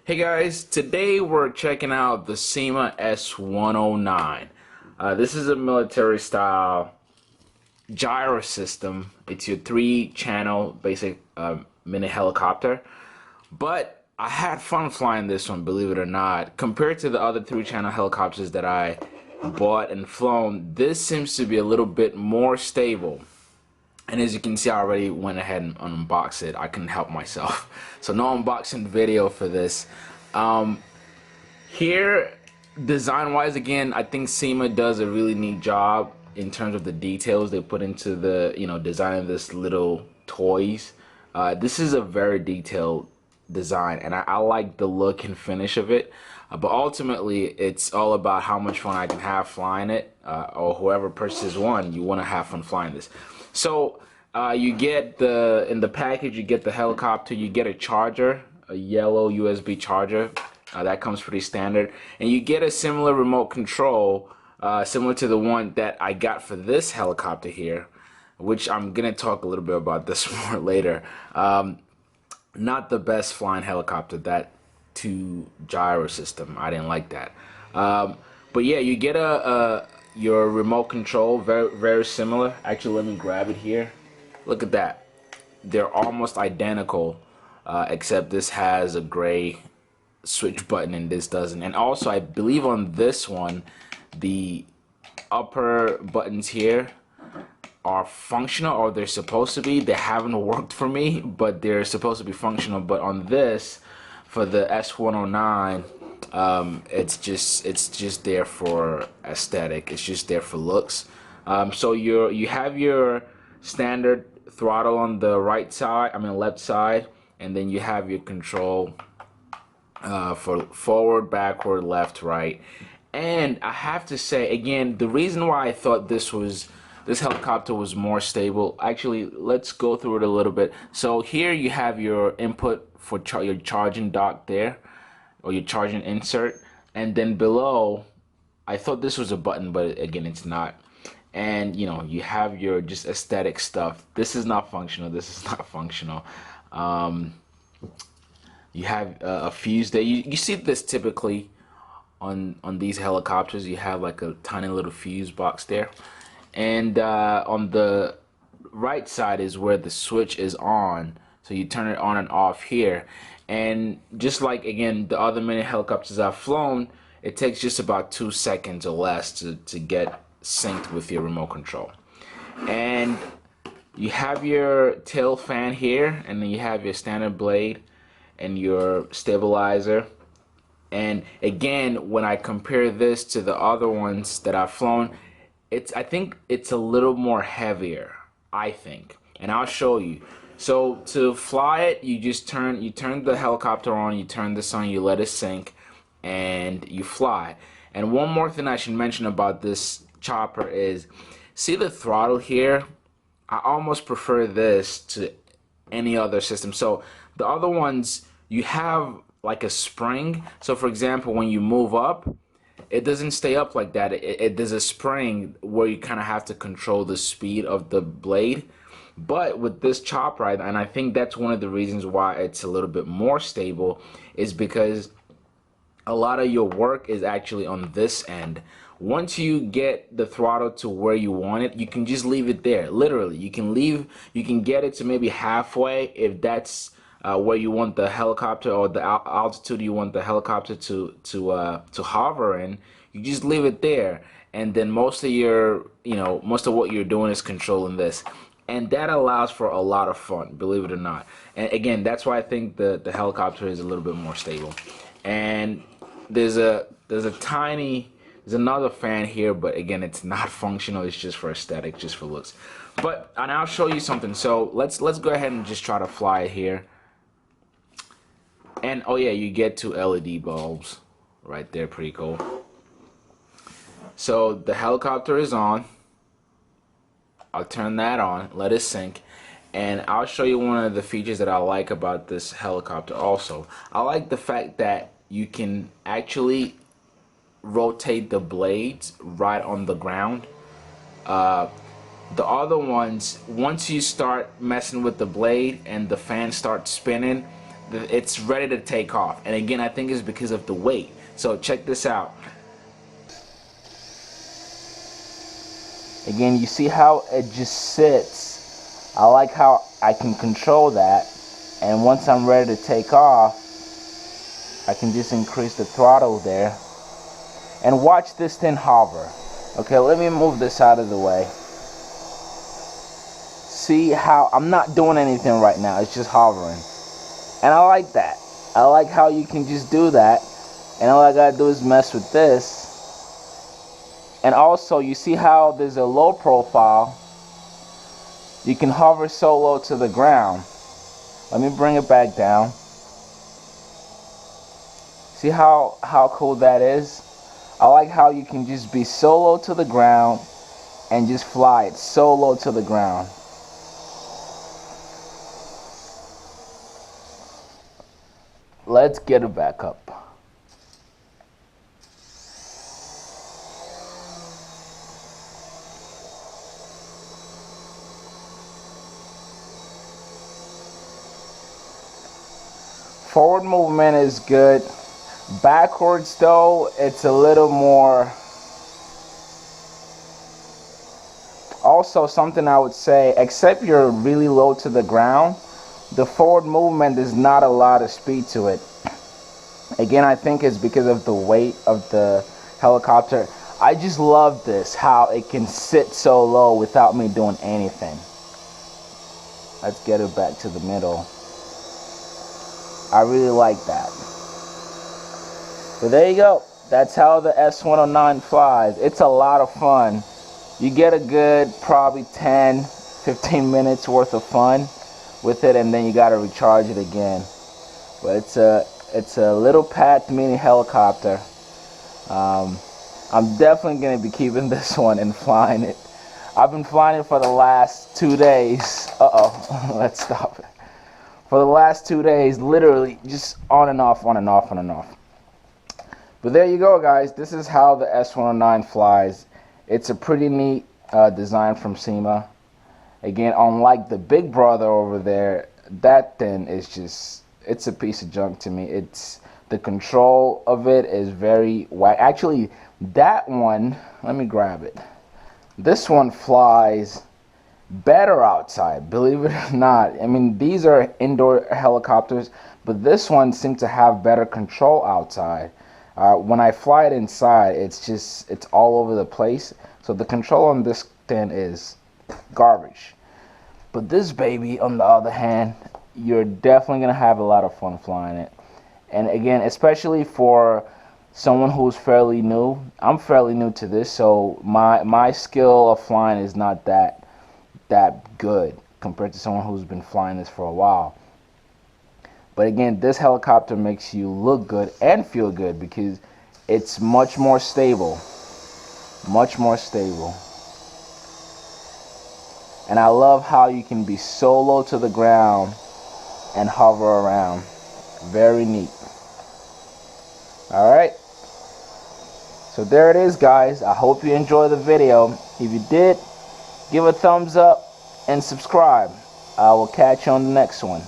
Hey guys, today we're checking out the Syma S109. This is a military style gyro system. It's your 3-channel basic mini helicopter. But I had fun flying this one, believe it or not. Compared to the other 3-channel helicopters that I bought and flown, this seems to be a little bit more stable. And as you can see, I already went ahead and unboxed it. I couldn't help myself. So no unboxing video for this. Here, design-wise, again, I think Syma does a really neat job in terms of the details they put into the, design of this little toys. This is a very detailed design, and I like the look and finish of it. But ultimately, it's all about how much fun I can have flying it, or whoever purchases one, you want to have fun flying this. So you get in the package, you get the helicopter, you get a charger, a yellow USB charger. That comes pretty standard, and you get a similar remote control, similar to the one that I got for this helicopter here, which I'm gonna talk a little bit about this more later. Not the best flying helicopter, that 2 gyro system. I didn't like that. But yeah, you get your remote control, very similar. Actually, let me grab it here. Look at that. They're almost identical, except this has a gray switch button and this doesn't. And also, I believe on this one, the upper buttons here are functional, or they're supposed to be. They haven't worked for me, but they're supposed to be functional. But on this, for the S109, it's just there for aesthetic. It's just there for looks. So you have your standard throttle on the left side, and then you have your control for forward, backward, left, right. And I have to say, again, the reason why I thought this helicopter was more stable, actually, let's go through it a little bit. So here you have your input for your charging dock there, or your charging insert, and then below, I thought this was a button, but again, it's not. And you have your just aesthetic stuff. This is not functional. This is not functional. You have a fuse there. You see this typically on these helicopters. You have like a tiny little fuse box there, and on the right side is where the switch is on. So you turn it on and off here. And just like, again, the other mini helicopters I've flown, it takes just about 2 seconds or less to get synced with your remote control. And you have your tail fan here, and then you have your standard blade and your stabilizer. And again, when I compare this to the other ones that I've flown, I think it's a little more heavier, I think, and I'll show you. So to fly it, you turn the helicopter on, you turn this on, you let it sink, and you fly. And one more thing I should mention about this chopper is, see the throttle here? I almost prefer this to any other system. So the other ones, you have like a spring. So for example, when you move up, it doesn't stay up like that. There's a spring where you kind of have to control the speed of the blade. But with this chopper, and I think that's one of the reasons why it's a little bit more stable, is because a lot of your work is actually on this end. Once you get the throttle to where you want it, you can just leave it there. Literally, you can get it to maybe halfway if that's where you want the helicopter, or the altitude you want the helicopter to hover in. You just leave it there, and then most of what you're doing is controlling this. And that allows for a lot of fun, believe it or not. And again, that's why I think the helicopter is a little bit more stable. And there's another fan here, but again, it's not functional. It's just for aesthetic, just for looks. And I'll show you something. So let's go ahead and just try to fly it here. And oh yeah, you get 2 LED bulbs right there, pretty cool. So the helicopter is on. I'll turn that on, let it sink, and I'll show you one of the features that I like about this helicopter also. I like the fact that you can actually rotate the blades right on the ground. The other ones, once you start messing with the blade and the fan starts spinning, it's ready to take off. And again, I think it's because of the weight. So check this out. Again, you see how it just sits. I like how I can control that, and once I'm ready to take off, I can just increase the throttle there. And watch this thing hover. Okay, let me move this out of the way. See how I'm not doing anything right now, it's just hovering. And I like that. I like how you can just do that, and all I gotta do is mess with this. And also, you see how there's a low profile. You can hover so low to the ground. Let me bring it back down. See how cool that is? I like how you can just be so low to the ground and just fly it so low to the ground. Let's get it back up. Forward movement is good. Backwards though, it's a little more. Also, something I would say, except you're really low to the ground, the forward movement is not a lot of speed to it. Again, I think it's because of the weight of the helicopter. I just love this, how it can sit so low without me doing anything. Let's get it back to the middle. I really like that. So there you go. That's how the S109 flies. It's a lot of fun. You get a good probably 10-15 minutes worth of fun with it, and then you got to recharge it again. But it's a little Pat mini helicopter. I'm definitely going to be keeping this one and flying it. I've been flying it for the last 2 days. Let's stop it. For the last 2 days, literally just on and off, on and off, on and off. But there you go, guys. This is how the S109 flies. It's a pretty neat design from Syma. Again, unlike the big brother over there, that thing is just, it's a piece of junk to me. It's, the control of it is very whack. Actually, that one, let me grab it. This one flies better outside, believe it or not. I mean, these are indoor helicopters, but this one seems to have better control outside. When I fly it inside, it's all over the place. So the control on this thing is garbage. But this baby, on the other hand, you're definitely gonna have a lot of fun flying it. And again, especially for someone who's fairly new, I'm fairly new to this, so my skill of flying is not that good compared to someone who's been flying this for a while. But again, this helicopter makes you look good and feel good because it's much more stable. Much more stable. And I love how you can be so low to the ground and hover around. Very neat. Alright. So there it is, guys. I hope you enjoyed the video. If you did, give a thumbs up and subscribe. I will catch you on the next one.